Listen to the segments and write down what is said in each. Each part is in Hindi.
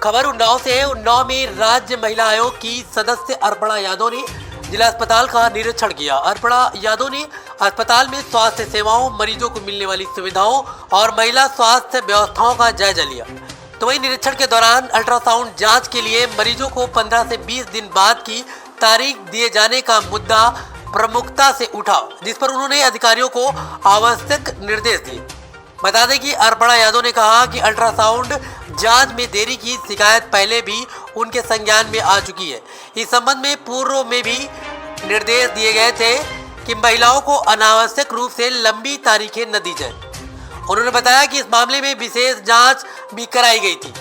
खबर उन्नाव से है। उन्नाव में राज्य महिला आयोग की सदस्य अर्पणा यादव ने जिला अस्पताल का निरीक्षण किया। अर्पणा यादव ने अस्पताल में स्वास्थ्य सेवाओं, मरीजों को मिलने वाली सुविधाओं और महिला स्वास्थ्य व्यवस्थाओं का जायजा लिया। तो वही निरीक्षण के दौरान अल्ट्रासाउंड जांच के लिए मरीजों को 15 से 20 दिन बाद की तारीख दिए जाने का मुद्दा प्रमुखता से उठा, जिस पर उन्होंने अधिकारियों को आवश्यक निर्देश दिए। बता दें कि अर्पणा यादव ने कहा कि अल्ट्रासाउंड जांच में देरी की शिकायत पहले भी उनके संज्ञान में आ चुकी है। इस संबंध में पूर्व में भी निर्देश दिए गए थे कि महिलाओं को अनावश्यक रूप से लंबी तारीखें न दी जाए। उन्होंने बताया कि इस मामले में विशेष जांच भी कराई गई थी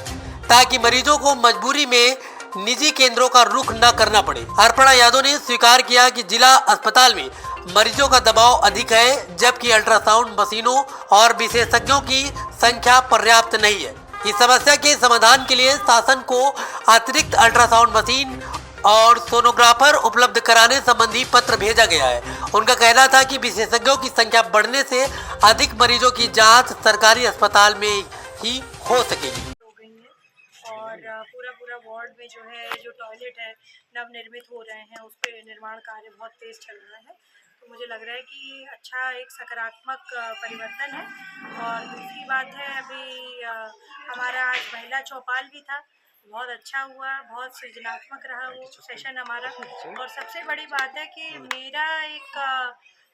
ताकि मरीजों को मजबूरी में निजी केंद्रों का रुख न करना पड़े। अर्पणा यादव ने स्वीकार किया कि जिला अस्पताल में मरीजों का दबाव अधिक है, जबकि अल्ट्रासाउंड मशीनों और विशेषज्ञों की संख्या पर्याप्त नहीं है। इस समस्या के समाधान के लिए शासन को अतिरिक्त अल्ट्रासाउंड मशीन और सोनोग्राफर उपलब्ध कराने संबंधी पत्र भेजा गया है। उनका कहना था कि विशेषज्ञों की संख्या बढ़ने से अधिक मरीजों की जांच सरकारी अस्पताल में ही हो सकेगी। और पूरा वार्ड में जो टॉयलेट है नवनिर्मित हो रहे हैं, उस पर निर्माण कार्य बहुत तेज़ चल रहा है। तो मुझे लग रहा है कि अच्छा एक सकारात्मक परिवर्तन है। और दूसरी बात है, अभी हमारा आज महिला चौपाल भी था, बहुत अच्छा हुआ, बहुत सृजनात्मक रहा वो सेशन हमारा। और सबसे बड़ी बात है कि मेरा एक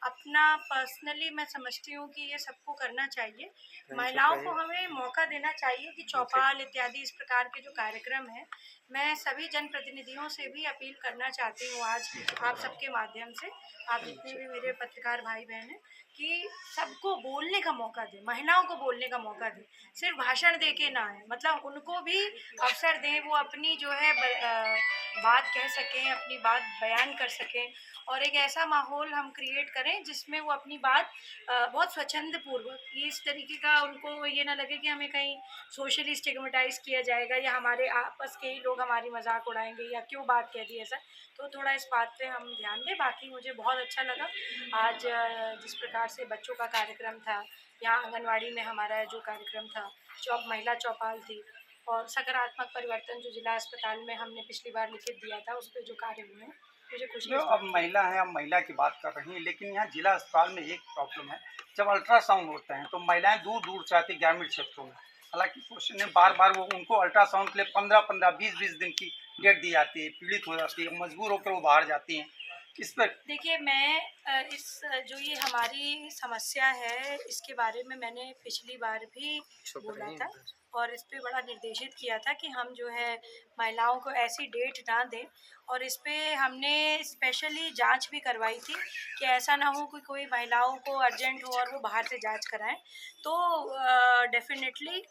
अपना पर्सनली मैं समझती हूँ कि ये सबको करना चाहिए। महिलाओं को हमें मौका देना चाहिए कि चौपाल इत्यादि इस प्रकार के जो कार्यक्रम हैं, मैं सभी जनप्रतिनिधियों से भी अपील करना चाहती हूँ आज आप सबके माध्यम से, आप जितने भी मेरे पत्रकार भाई बहन हैं, कि सबको बोलने का मौका दें, महिलाओं को बोलने का मौका दें। सिर्फ भाषण दे के ना आए, मतलब उनको भी अवसर दें, वो अपनी बात कह सकें, अपनी बात बयान कर सकें। और एक ऐसा माहौल हम क्रिएट करें जिसमें वो अपनी बात बहुत स्वच्छंद पूर्वक, इस तरीके का उनको ये ना लगे कि हमें कहीं सोशली स्टिग्मेटाइज किया जाएगा या हमारे आपस के ही लोग हमारी मजाक उड़ाएंगे या क्यों बात कह दी ऐसा। तो थोड़ा इस बात पे हम ध्यान दें। बाकी मुझे बहुत अच्छा लगा आज जिस प्रकार से बच्चों का कार्यक्रम था, यहाँ आंगनवाड़ी में हमारा जो कार्यक्रम था, महिला चौपाल थी, और सकारात्मक परिवर्तन जो जिला अस्पताल में हमने पिछली बार लिखित दिया था उस पर जो कार्य हुए हैं, मुझे खुशी है। अब महिला है, अब महिला की बात कर रही हैं, लेकिन यहाँ जिला अस्पताल में एक प्रॉब्लम है, जब अल्ट्रासाउंड होते हैं तो महिलाएं दूर दूर से आती ग्रामीण क्षेत्रों में। हालांकि क्वेश्चन है बार बार वो उनको अल्ट्रासाउंड के लिए 15-15, 20-20 दिन की डेट दी जाती है, पीड़ित हो जाती है, मजबूर होकर वो बाहर जाती हैं। इस पर देखिए, मैं इस जो ये हमारी समस्या है इसके बारे में मैंने पिछली बार भी बोला था और इस पे बड़ा निर्देशित किया था कि हम जो है महिलाओं को ऐसी डेट ना दें। और इस पे हमने स्पेशली जांच भी करवाई थी कि ऐसा ना हो कि कोई महिलाओं को अर्जेंट हो और वो बाहर से जांच कराएं। तो डेफिनेटली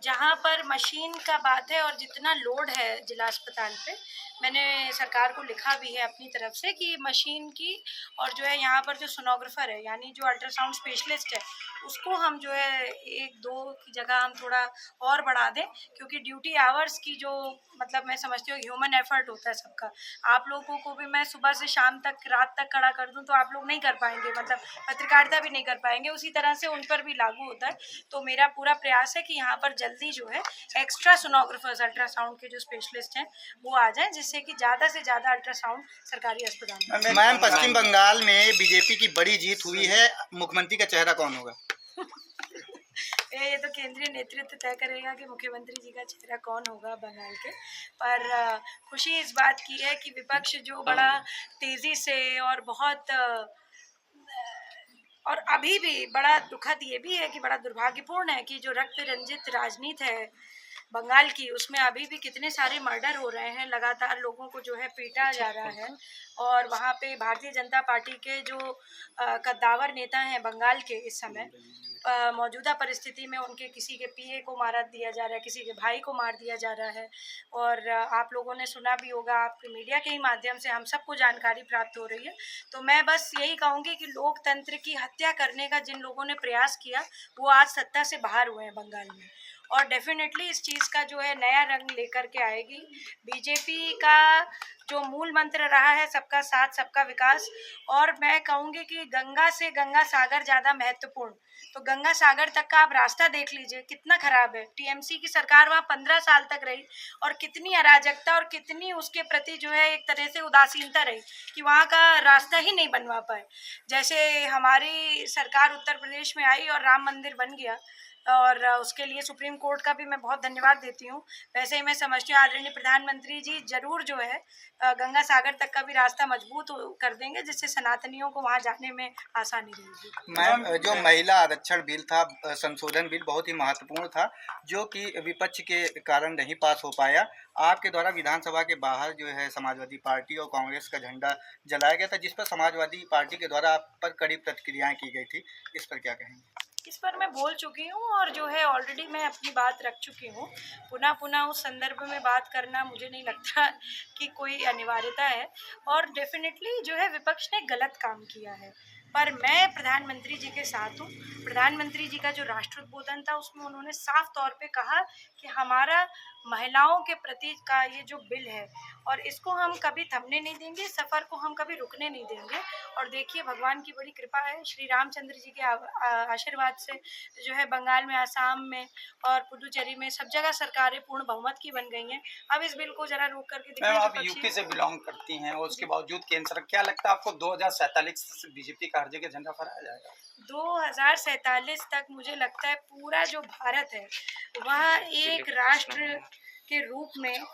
जहाँ पर मशीन का बात है और जितना लोड है जिला अस्पताल पे, मैंने सरकार को लिखा भी है अपनी तरफ से कि मशीन की और जो है यहाँ पर जो सोनोग्राफर है यानी जो अल्ट्रासाउंड स्पेशलिस्ट है उसको हम जो है 1-2 की जगह हम थोड़ा और बढ़ा दें, क्योंकि ड्यूटी आवर्स की जो मतलब मैं समझती हूँ ह्यूमन एफर्ट होता है सबका। आप लोगों को भी मैं सुबह से शाम तक, रात तक खड़ा कर दूँ तो आप लोग नहीं कर पाएंगे, मतलब पत्रकारिता भी नहीं कर पाएंगे, उसी तरह से उन पर भी लागू होता है। तो मेरा पूरा प्रयास है कि यहाँ पर जल्दी जो है एक्स्ट्रा सोनोग्राफर्स अल्ट्रासाउंड के जो स्पेशलिस्ट हैं वो आ जाएं, जिससे कि ज़्यादा से ज़्यादा अल्ट्रासाउंड सरकारी अस्पताल में। मैम, पश्चिम बंगाल में बीजेपी की बड़ी जीत हुई है, मुख्यमंत्री का चेहरा कौन होगा? ये तो केंद्रीय नेतृत्व तय करेगा कि मुख्यमंत्री जी का चेहरा कौन होगा बंगाल के। पर खुशी इस बात की है कि विपक्ष जो बड़ा तेज़ी से और बहुत और अभी भी बड़ा दुखद ये भी है कि बड़ा दुर्भाग्यपूर्ण है कि जो रक्त रंजित राजनीति है बंगाल की, उसमें अभी भी कितने सारे मर्डर हो रहे हैं, लगातार लोगों को जो है पीटा जा रहा है। और वहाँ पे भारतीय जनता पार्टी के जो कद्दावर नेता हैं बंगाल के इस समय मौजूदा परिस्थिति में उनके किसी के पीए को मार दिया जा रहा है, किसी के भाई को मार दिया जा रहा है। और आप लोगों ने सुना भी होगा, आपके मीडिया के ही माध्यम से हम सबको जानकारी प्राप्त हो रही है। तो मैं बस यही कहूँगी कि लोकतंत्र की हत्या करने का जिन लोगों ने प्रयास किया वो आज सत्ता से बाहर हुए हैं बंगाल में, और डेफिनेटली इस चीज़ का जो है नया रंग लेकर के आएगी। बीजेपी का जो मूल मंत्र रहा है सबका साथ सबका विकास, और मैं कहूँगी कि गंगा से गंगा सागर ज़्यादा महत्वपूर्ण तो गंगा सागर तक का आप रास्ता देख लीजिए कितना खराब है। टीएमसी की सरकार वहाँ 15 साल तक रही और कितनी अराजकता और कितनी उसके प्रति जो है एक तरह से उदासीनता रही कि वहाँ का रास्ता ही नहीं बनवा पाए। जैसे हमारी सरकार उत्तर प्रदेश में आई और राम मंदिर बन गया और उसके लिए सुप्रीम कोर्ट का भी मैं बहुत धन्यवाद देती हूँ। वैसे ही मैं समझती हूँ आदरणीय प्रधानमंत्री जी जरूर जो है गंगा सागर तक का भी रास्ता मजबूत कर देंगे, जिससे सनातनियों को वहाँ जाने में आसानी रहेगी। मैम, जो महिला आरक्षण बिल था, संशोधन बिल बहुत ही महत्वपूर्ण था, जो कि विपक्ष के कारण नहीं पास हो पाया। आपके द्वारा विधानसभा के बाहर जो है समाजवादी पार्टी और कांग्रेस का झंडा जलाया गया था, जिस पर समाजवादी पार्टी के द्वारा आप पर कड़ी प्रतिक्रियाएं की गई थी, इस पर क्या कहेंगे? इस पर मैं बोल चुकी हूँ और जो है ऑलरेडी मैं अपनी बात रख चुकी हूँ। पुनः उस संदर्भ में बात करना मुझे नहीं लगता कि कोई अनिवार्यता है और डेफिनेटली जो है विपक्ष ने गलत काम किया है, पर मैं प्रधानमंत्री जी के साथ हूँ। प्रधानमंत्री जी का जो राष्ट्रोद्बोधन था उसमें उन्होंने साफ तौर पे कहा कि हमारा महिलाओं के प्रति का ये जो बिल है और इसको हम कभी थमने नहीं देंगे, सफ़र को हम कभी रुकने नहीं देंगे। और देखिए भगवान की बड़ी कृपा है, श्री रामचंद्र जी के आशीर्वाद से जो है बंगाल में, आसाम में और पुडुचेरी में सब जगह सरकारें पूर्ण बहुमत की बन गई हैं। अब इस बिल को जरा रोक करके मैम, आप देखिए। यूपी से बिलोंग करती हैं और उसके बावजूद केंद्र सरकार, क्या लगता है आपको 2047 बीजेपी का हर जगह झंडा फहराया जाएगा? 2047 तक मुझे लगता है पूरा जो भारत है वह एक राष्ट्र के रूप में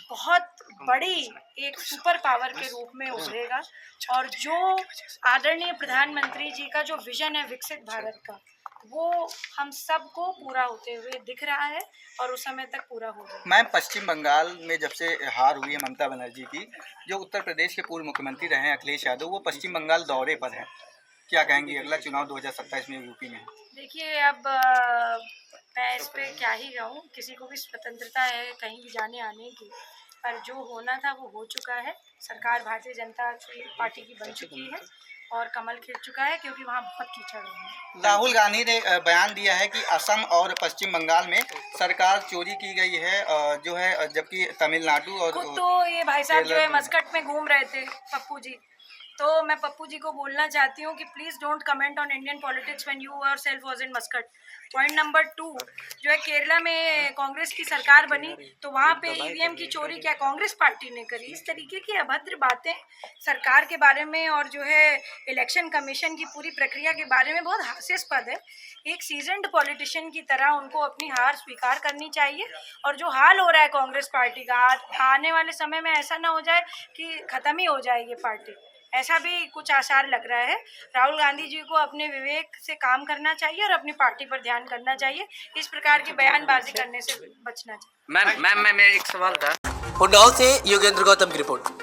बहुत बड़ी एक सुपर पावर के रूप में उभरेगा और जो आदरणीय प्रधानमंत्री जी का जो विजन है विकसित भारत का, वो हम सबको पूरा होते हुए दिख रहा है और उस समय तक पूरा हो जाएगा। मैम, पश्चिम बंगाल में जब से हार हुई है ममता बनर्जी की, जो उत्तर प्रदेश के पूर्व मुख्यमंत्री रहे हैं अखिलेश यादव, वो पश्चिम बंगाल दौरे पर हैं, क्या कहेंगे? अगला चुनाव 2027 में यूपी में है। देखिए अब मैं इस पे क्या ही कहूँ, किसी को भी स्वतंत्रता है कहीं भी जाने आने की, पर जो होना था वो हो चुका है। सरकार भारतीय जनता पार्टी की बन चुकी है और कमल खिल चुका है क्योंकि वहाँ बहुत कीचड़ है। राहुल गांधी ने बयान दिया है कि असम और पश्चिम बंगाल में सरकार चोरी की गई है, जो है, जबकि तमिलनाडु और खुद तो ये भाई साहब जो है मस्कट में घूम रहे थे पप्पू जी, तो मैं पप्पू जी को बोलना चाहती हूँ कि please don't comment on Indian politics when you yourself was in Muscat. Point number 2 जो है, केरला में कांग्रेस की सरकार बनी तो वहाँ पे ईवीएम की चोरी क्या कांग्रेस पार्टी ने करी? इस तरीके की अभद्र बातें सरकार के बारे में और जो है इलेक्शन कमीशन की पूरी प्रक्रिया के बारे में बहुत हास्यास्पद है। एक सीजन्ड पॉलिटिशियन की तरह उनको अपनी हार स्वीकार करनी चाहिए और जो हाल हो रहा है कांग्रेस पार्टी का, आने वाले समय में ऐसा ना हो जाए कि ख़त्म ही हो जाए ये पार्टी, ऐसा भी कुछ आसार लग रहा है। राहुल गांधी जी को अपने विवेक से काम करना चाहिए और अपनी पार्टी पर ध्यान करना चाहिए, इस प्रकार की बयानबाजी करने से बचना चाहिए। मैम मैं एक सवाल था। उन्नाव से योगेंद्र गौतम की रिपोर्ट।